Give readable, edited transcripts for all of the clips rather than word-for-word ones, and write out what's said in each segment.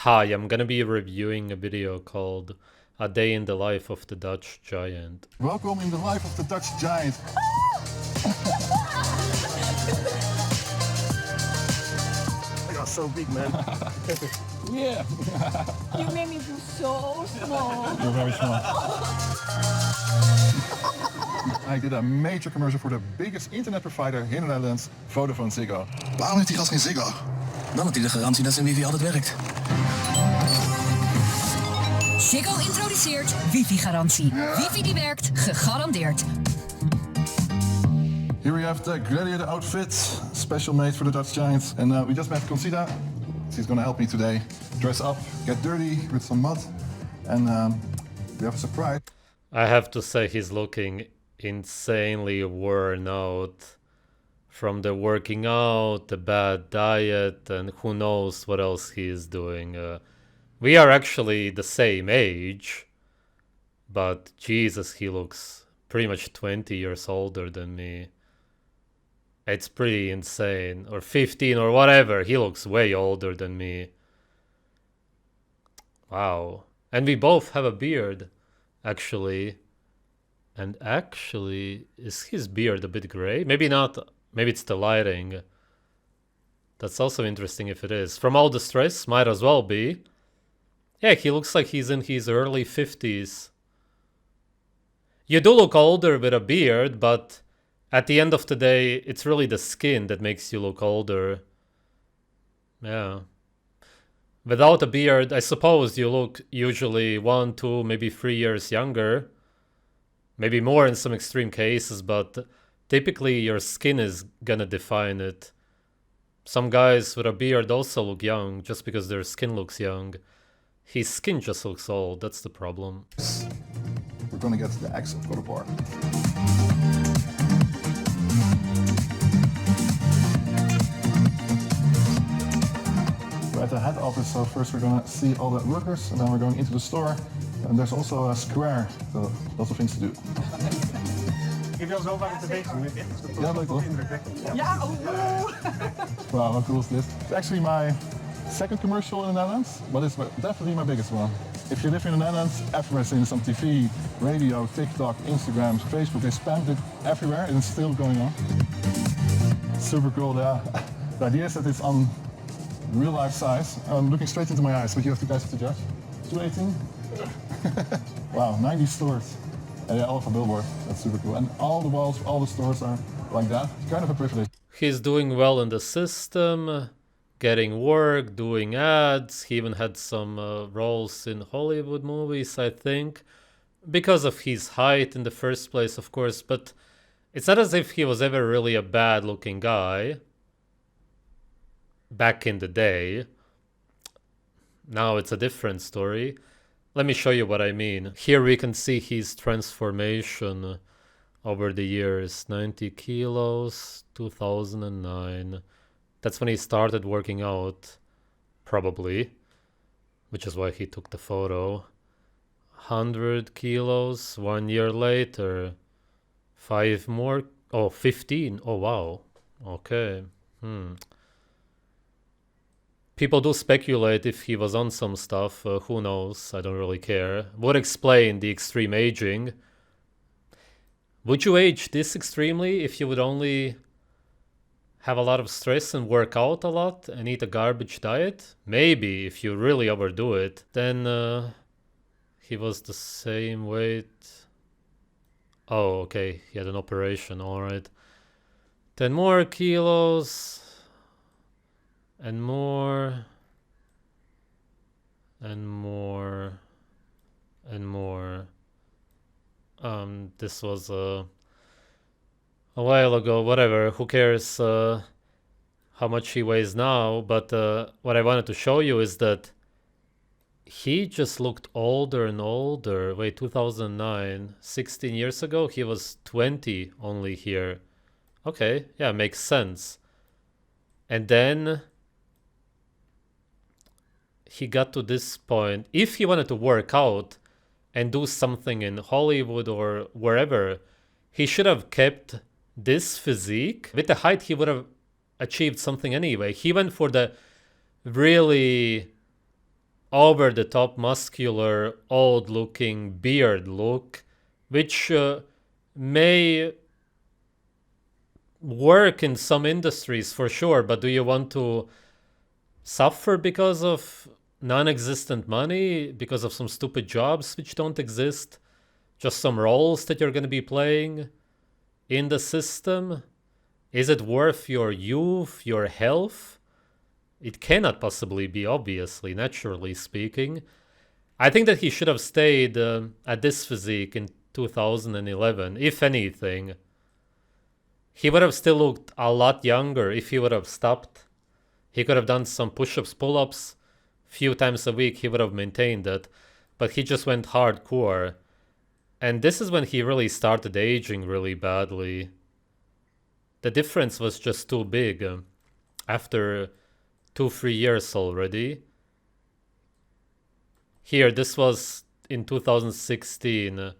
Hi, I'm gonna be reviewing a video called A Day in the Life of the Dutch Giant. Welcome in the life of the Dutch giant. I got so big, man. Yeah. You made me feel so small. You're very smart. I did a major commercial for the biggest internet provider in the Netherlands, Vodafone Ziggo. Waarom heeft die gast geen Ziggo? Dan had hij de garantie dat zijn wifi altijd werkt. Ziggo introduceert wifi-garantie. Wifi die werkt, gegarandeerd. Here we have the Gladiator outfit, special made for the Dutch giant. And we just met Conchita. She's gonna help me today. Dress up, get dirty with some mud. And we have a surprise. I have to say he's looking insanely worn out from the working out, the bad diet, and who knows what else he is doing. We are actually the same age, but Jesus, he looks pretty much 20 years older than me. It's pretty insane. Or 15 or whatever. He looks way older than me. Wow. And we both have a beard, actually. And actually, is his beard a bit gray? Maybe not. Maybe it's the lighting. That's also interesting if it is. From all the stress, might as well be. Yeah, he looks like he's in his early 50s. You do look older with a beard, but at the end of the day, it's really the skin that makes you look older. Yeah. Without a beard, I suppose you look usually 1, 2, maybe 3 years younger. Maybe more in some extreme cases, but typically your skin is gonna define it. Some guys with a beard also look young just because their skin looks young. His skin just looks old, that's the problem. We're gonna get the eggs for the bar. We're at the head office, so first we're gonna see all the workers, and then we're going into the store. And there's also a square, so lots of things to do. Ik heb jou zo vaak op tv gezien. Ja, leuk hoor. Ja, oh. Wow, how cool is this? It's actually my second commercial in the Netherlands, but it's definitely my biggest one. If you live in the Netherlands, everywhere seen some TV, radio, TikTok, Instagram, Facebook, they spammed it everywhere and it's still going on. Super cool, yeah. The idea is that it's on real life size. I'm looking straight into my eyes, but you guys have to judge. 218? Wow, 90 stores. And yeah, all of a billboard. That's super cool. And all the walls, all the stores are like that. It's kind of a privilege. He's doing well in the system, getting work, doing ads. He even had some roles in Hollywood movies, I think, because of his height in the first place, of course. But it's not as if he was ever really a bad-looking guy back in the day. Now it's a different story. Let me show you what I mean. Here we can see his transformation over the years. 90 kilos, 2009. That's when he started working out, probably, which is why he took the photo. 100 kilos, 1 year later. 5 more, oh, 15. Oh, wow. Okay. People do speculate if he was on some stuff. Who knows? I don't really care. Would explain the extreme aging. Would you age this extremely if you would only have a lot of stress and work out a lot and eat a garbage diet? Maybe if you really overdo it. Then he was the same weight. Oh, okay. He had an operation. All right. 10 more kilos. And more, and more, and more. This was a while ago, whatever, who cares how much he weighs now, but what I wanted to show you is that he just looked older and older. Wait, 2009, 16 years ago, he was 20 only here. Okay, yeah, makes sense. And then he got to this point. If he wanted to work out and do something in Hollywood or wherever, he should have kept this physique. With the height, he would have achieved something anyway. He went for the really over the top, muscular, old looking beard look, which may work in some industries for sure, but do you want to suffer because of non-existent money, because of some stupid jobs which don't exist, just some roles that you're going to be playing in the system? Is it worth your youth, your health? It cannot possibly be, obviously, naturally speaking. I think that he should have stayed at this physique in 2011, if anything. He would have still looked a lot younger if he would have stopped. He could have done some push-ups, pull-ups few times a week. He would have maintained it. But he just went hardcore. And this is when he really started aging really badly. The difference was just too big. After 2-3 years already. Here, this was in 2016.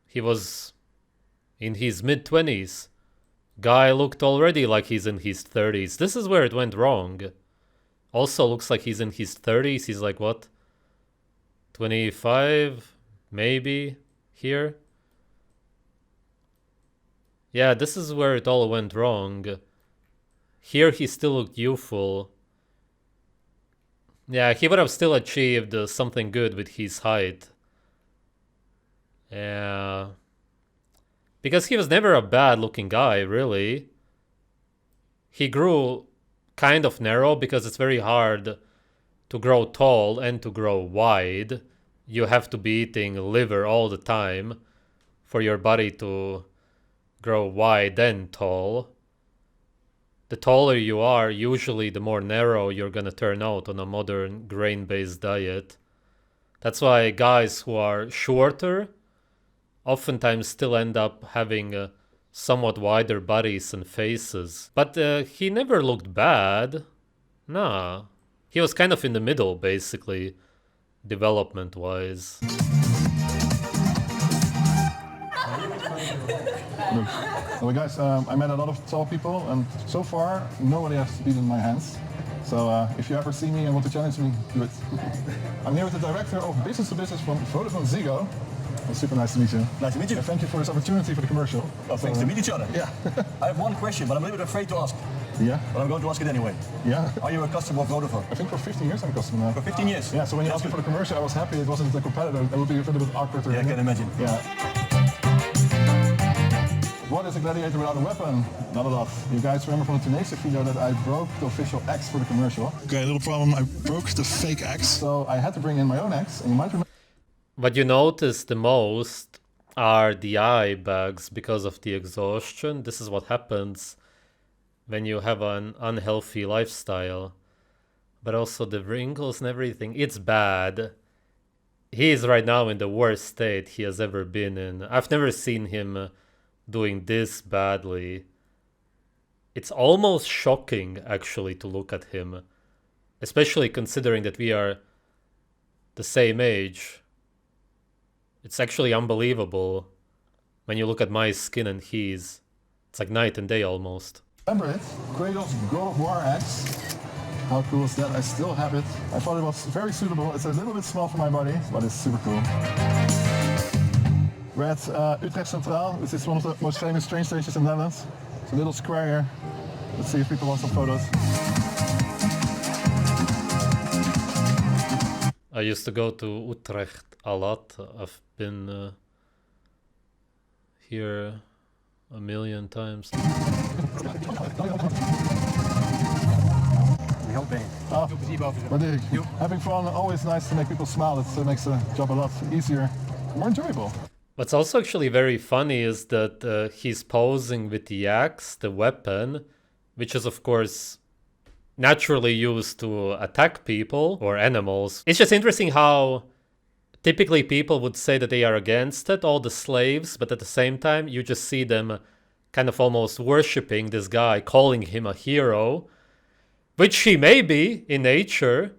He was in his mid-20s. Guy looked already like he's in his 30s. This is where it went wrong. Also looks like he's in his 30s. He's like, what? 25? Maybe? Here? Yeah, this is where it all went wrong. Here he still looked youthful. Yeah, he would have still achieved something good with his height. Yeah. Because he was never a bad looking guy, really. He grew kind of narrow because it's very hard to grow tall and to grow wide. You have to be eating liver all the time for your body to grow wide and tall. The taller you are, usually the more narrow you're gonna turn out on a modern grain-based diet. That's why guys who are shorter oftentimes still end up having somewhat wider bodies and faces. But he never looked bad. Nah. He was kind of in the middle, basically, development-wise. Well, guys, I met a lot of tall people, and so far, nobody has beaten my hands. So if you ever see me and want to challenge me, do it. I'm here with the director of business to business from Vodafone Ziggo. It's super nice to meet you. Nice to meet you. And thank you for this opportunity for the commercial. Well, thanks to meet each other. Yeah. I have one question, but I'm a little bit afraid to ask. Yeah? But I'm going to ask it anyway. Yeah. Are you a customer of Vodafone? I think for 15 years I'm a customer now. For 15 years? Yeah, so when you asked me for the commercial, I was happy it wasn't a competitor. It would be a little bit awkward. Yeah, I can imagine. Yeah. What is a gladiator without a weapon? Not a lot. You guys remember from the Tunisia video that I broke the official axe for the commercial. Okay, a little problem. I broke the fake axe. So I had to bring in my own axe, and you might remember. What you notice the most are the eye bags because of the exhaustion. This is what happens when you have an unhealthy lifestyle. But also the wrinkles and everything. It's bad. He is right now in the worst state he has ever been in. I've never seen him doing this badly. It's almost shocking, actually, to look at him. Especially considering that we are the same age. It's actually unbelievable when you look at my skin and his. It's like night and day almost. Remember it? Kratos God of War axe. How cool is that? I still have it. I thought it was very suitable. It's a little bit small for my body, but it's super cool. We're at Utrecht Centraal, which is one of the most famous train stations in the Netherlands. It's a little square here. Let's see if people want some photos. I used to go to Utrecht a lot. I've been here a million times. Wat deed ik? Having fun, always nice to make people smile. It makes the job a lot easier, more enjoyable. What's also actually very funny is that he's posing with the axe, the weapon, which is of course naturally used to attack people or animals. It's just interesting how typically people would say that they are against it, all the slaves, but at the same time you just see them kind of almost worshipping this guy, calling him a hero, which he may be in nature.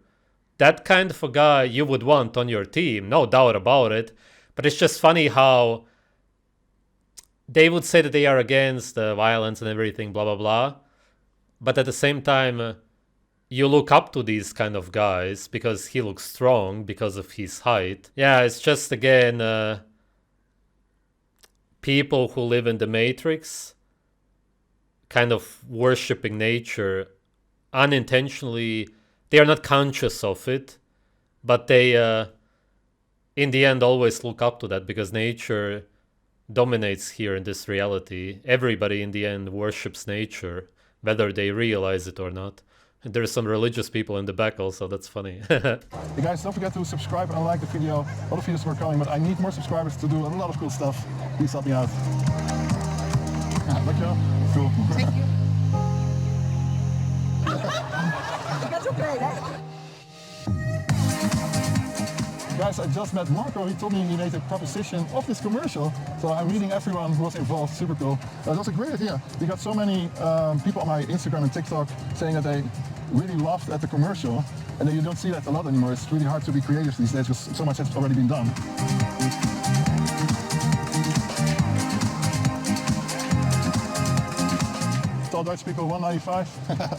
That kind of a guy you would want on your team, no doubt about it. But it's just funny how they would say that they are against violence and everything, blah, blah, blah. But at the same time, you look up to these kind of guys because he looks strong because of his height. Yeah, it's just again people who live in the Matrix kind of worshipping nature unintentionally. They are not conscious of it, but they in the end always look up to that because nature dominates here in this reality. Everybody in the end worships nature, whether they realize it or not. And there's some religious people in the back also, that's funny. Hey guys, don't forget to subscribe and like the video. A lot of videos were coming, but I need more subscribers to do a lot of cool stuff. Please help me out. Dankjewel. Cool. Thank you. That's okay, hè? Guys, I just met Marco. He told me he made a proposition of this commercial. So I'm meeting everyone who was involved. Super cool. That was a great idea. We got so many people on my Instagram and TikTok saying that they really laughed at the commercial. And then you don't see that a lot anymore. It's really hard to be creative these days because so much has already been done. Tall Dutch people, 195.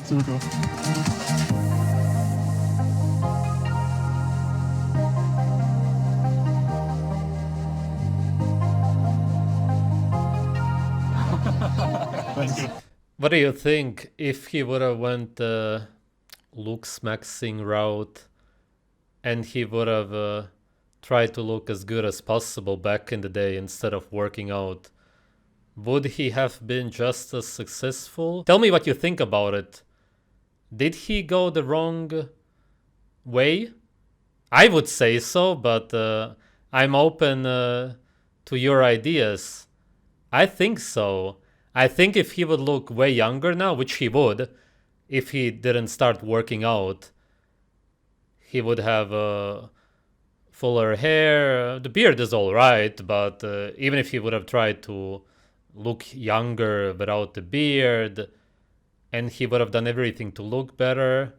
Super cool. What do you think if he would have went the looks maxing route and he would have tried to look as good as possible back in the day instead of working out? Would he have been just as successful? Tell me what you think about it. Did he go the wrong way? I would say so, but I'm open to your ideas. I think so. I think if he would look way younger now, which he would, if he didn't start working out, he would have fuller hair. The beard is all right, but even if he would have tried to look younger without the beard, and he would have done everything to look better,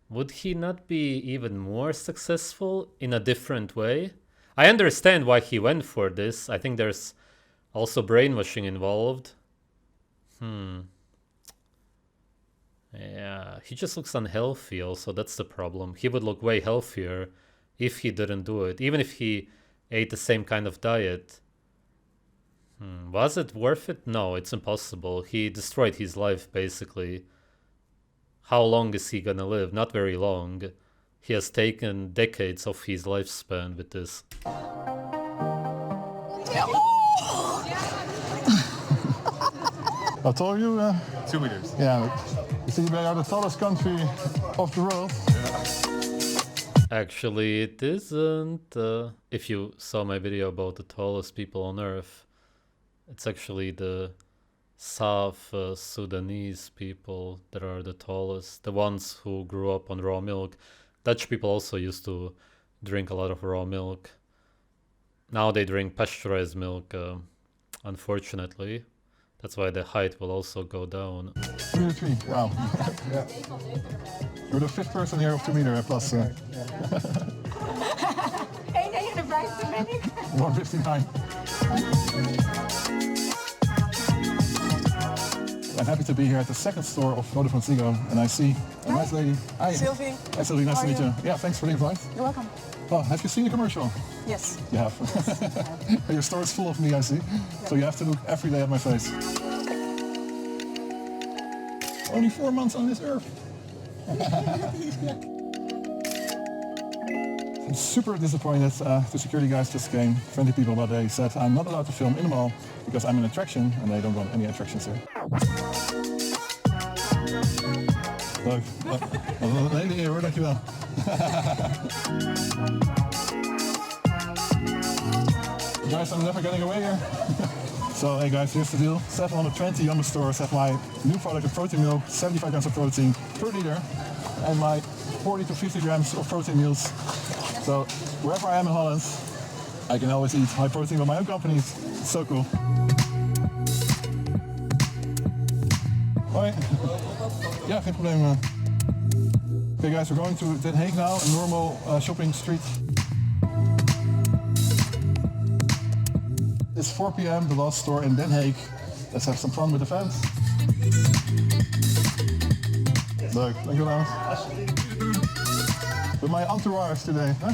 would he not be even more successful in a different way? I understand why he went for this. I think there's also brainwashing involved. Yeah, he just looks unhealthy also, that's the problem. He would look way healthier if he didn't do it, even if he ate the same kind of diet. Was it worth it? No, it's impossible. He destroyed his life, basically. How long is he gonna live? Not very long. He has taken decades of his lifespan with this. How tall are you? 2 meters. Yeah. You see, we are the tallest country of the world. Actually, it isn't. If you saw my video about the tallest people on Earth, it's actually the South Sudanese people that are the tallest. The ones who grew up on raw milk. Dutch people also used to drink a lot of raw milk. Now they drink pasteurized milk, unfortunately. That's why the height will also go down. 2 meter 3, wow. Yeah. You're the 5th person here of 2 meter plus. 1,59 ben ik. 159. I'm happy to be here at the second store of Vodafone Ziggo, and I see a nice lady. Hi. Sylvie. Hi Sylvie, nice to meet you. Yeah, thanks for the invite. You're welcome. Oh, have you seen the commercial? Yes. You have. Your store is full of me, I see. So you have to look every day at my face. Only 4 months on this earth. I'm super disappointed. The security guys just came, 20 people, but they said I'm not allowed to film in the mall because I'm an attraction and they don't want any attractions here. Leuk. Een hele eer hoor, dankjewel. Guys, I'm never getting away here. So hey guys, here's the deal. 720 Yummy stores have my new product of protein milk, 75 grams of protein per liter, and my 40 to 50 grams of protein meals. So wherever I am in Holland, I can always eat high protein with my own company. It's so cool. Hoi. Ja, geen probleem. Okay guys, we're going to Den Haag now, a normal shopping street. It's 4 p.m., the last store in Den Haag. Let's have some fun with the fans. Leuk, dankjewel Lance. With my entourage today, huh?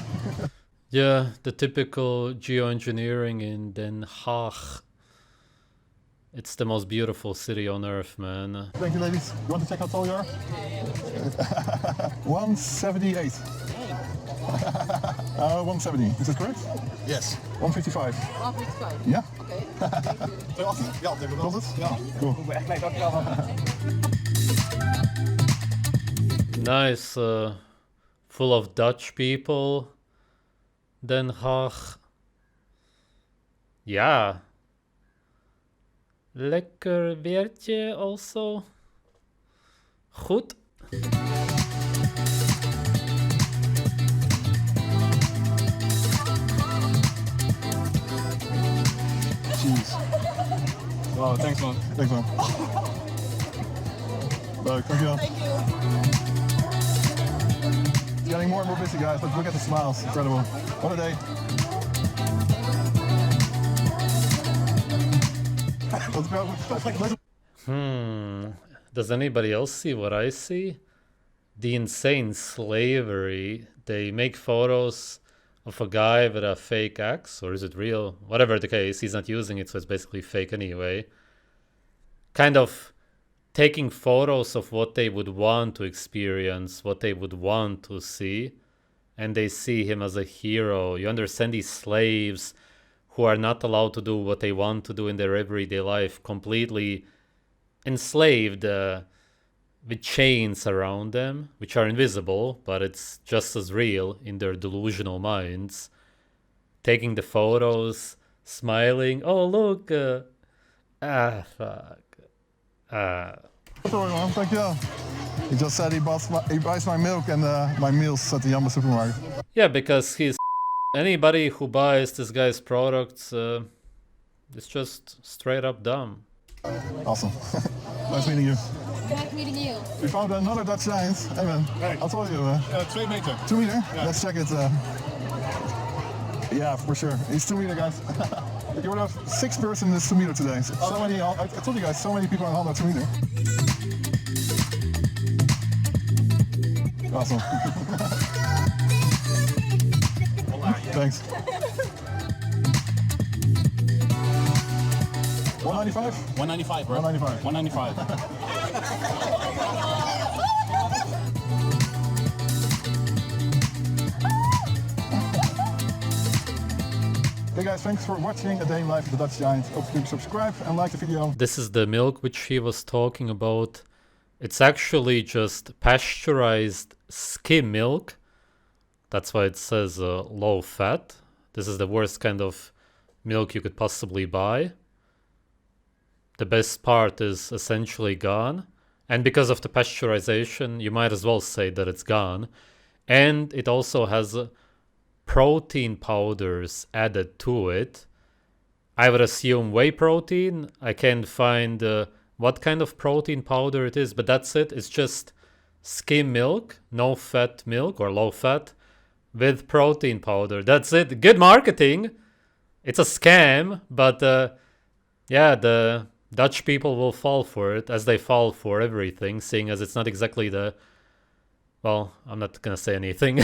Yeah, the typical geoengineering in Den Haag. It's the most beautiful city on earth, man. Thank you, ladies. You want to check how tall you are? 178. 170. Is that correct? Yes. 155. 155. Ja? Oké. 218? Ja, denk ik wel. Klopt het? Ja. Cool. Echt leuk, dankjewel. Nice, full of Dutch people. Den Haag. Ja. Lekker weertje also. Goed. Cheese. Wow, thanks man. Thanks man. Leuk, dankjewel. Thank you. It's getting more and more busy, guys, but look at the smiles. Incredible. What a day. Let's go. Does anybody else see what I see? The insane slavery. They make photos of a guy with a fake axe, or is it real? Whatever the case, he's not using it, so it's basically fake anyway. Kind of taking photos of what they would want to experience, what they would want to see, and they see him as a hero. You understand, these slaves who are not allowed to do what they want to do in their everyday life, completely enslaved with chains around them, which are invisible, but it's just as real in their delusional minds. Taking the photos, smiling. Oh, look. Fuck. Sorry man, dankjewel. He just said he buys my milk and my meals at the Jamba supermarket. Yeah, because he's anybody who buys this guy's products is just straight up dumb. Awesome. Nice meeting you. Nice meeting you. We found another Dutch giant. Hey man, I'll tell you. 2 meter. 2 meter? Yeah. Let's check it. Yeah, for sure. He's 2 meter, guys. You would have 6 person in this 2 meter today. So many. I told you guys, so many people in Holland 2 meter. Awesome. Thanks. 195? 195, bro. 195. 195. Hey guys, thanks for watching A Day in Life of the Dutch Giant. Hope you subscribe and like the video. This is the milk which he was talking about. It's actually just pasteurized skim milk. That's why it says low fat. This is the worst kind of milk you could possibly buy. The best part is essentially gone. And because of the pasteurization, you might as well say that it's gone. And it also has protein powders added to it. I would assume whey protein. I can't find what kind of protein powder it is, but that's it. It's just skim milk, no fat milk or low fat with protein powder. That's it. Good marketing. It's a scam, but yeah, the Dutch people will fall for it as they fall for everything, seeing as it's not exactly the... Well, I'm not gonna say anything.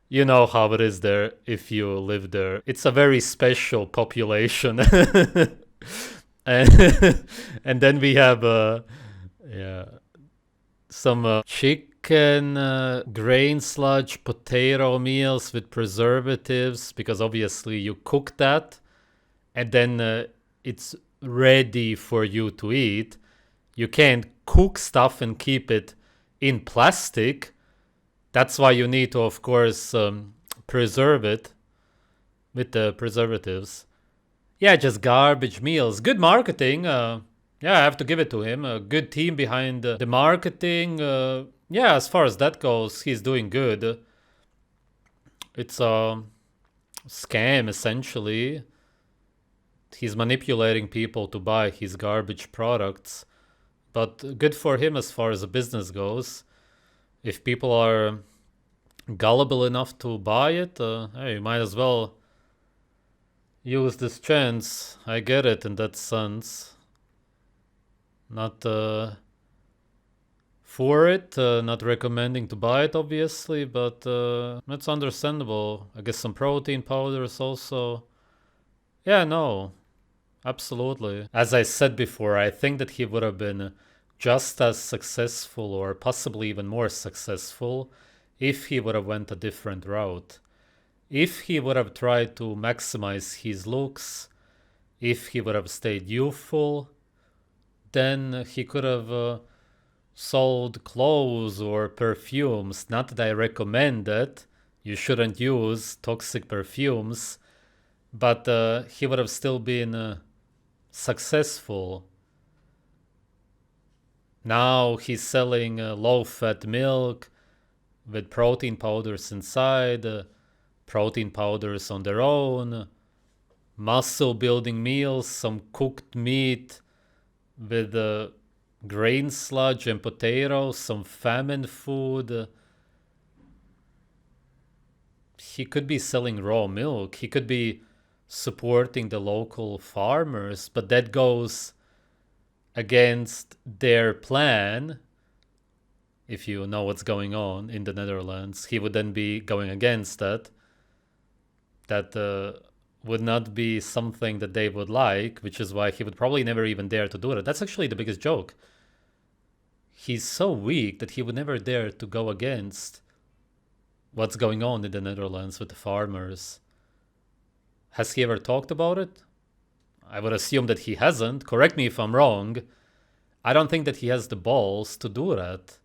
You know how it is there if you live there. It's a very special population. And then we have some chicken, grain sludge, potato meals with preservatives, because obviously you cook that and then it's ready for you to eat. You can't cook stuff and keep it in plastic. That's why you need to, of course, preserve it with the preservatives. Yeah, just garbage meals. Good marketing. Yeah, I have to give it to him. A good team behind the marketing. Yeah, as far as that goes, he's doing good. It's a scam, essentially. He's manipulating people to buy his garbage products. But good for him as far as the business goes. If people are gullible enough to buy it, hey, you might as well use this chance. I get it in that sense. Not for it. Not recommending to buy it, obviously, but that's understandable. I guess some protein powders also. Yeah, no, absolutely. As I said before, I think that he would have been just as successful or possibly even more successful if he would have went a different route. If he would have tried to maximize his looks, if he would have stayed youthful, then he could have sold clothes or perfumes. Not that I recommend it. You shouldn't use toxic perfumes. But he would have still been successful. Now he's selling low-fat milk with protein powders inside, protein powders on their own, muscle-building meals, some cooked meat with grain sludge and potatoes, some famine food. He could be selling raw milk. He could be supporting the local farmers, but that goes against their plan. If you know what's going on in the Netherlands, he would then be going against that. That would not be something that they would like, which is why he would probably never even dare to do it. That's actually the biggest joke. He's so weak that he would never dare to go against what's going on in the Netherlands with the farmers. Has he ever talked about it? I would assume that he hasn't. Correct me if I'm wrong. I don't think that he has the balls to do that.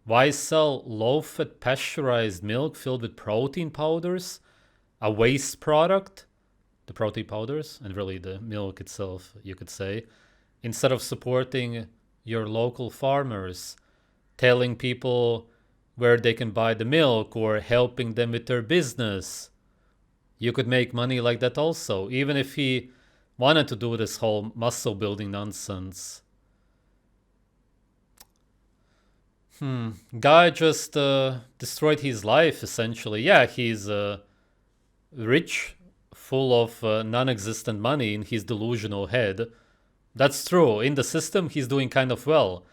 Why sell low-fat pasteurized milk filled with protein powders? A waste product? The protein powders, and really the milk itself, you could say. Instead of supporting your local farmers, telling people where they can buy the milk or helping them with their business. You could make money like that also, even if he wanted to do this whole muscle building nonsense. Guy just destroyed his life, essentially. Yeah, he's rich, full of non-existent money in his delusional head. That's true. In the system, he's doing kind of well.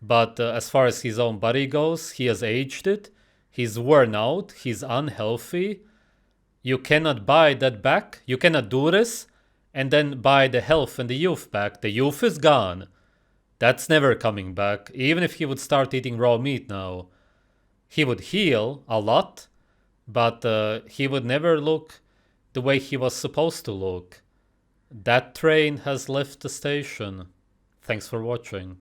But as far as his own body goes, he has aged it. He's worn out. He's unhealthy. You cannot buy that back. You cannot do this and then buy the health and the youth back. The youth is gone. That's never coming back. Even if he would start eating raw meat now, he would heal a lot, but he would never look the way he was supposed to look. That train has left the station. Thanks for watching.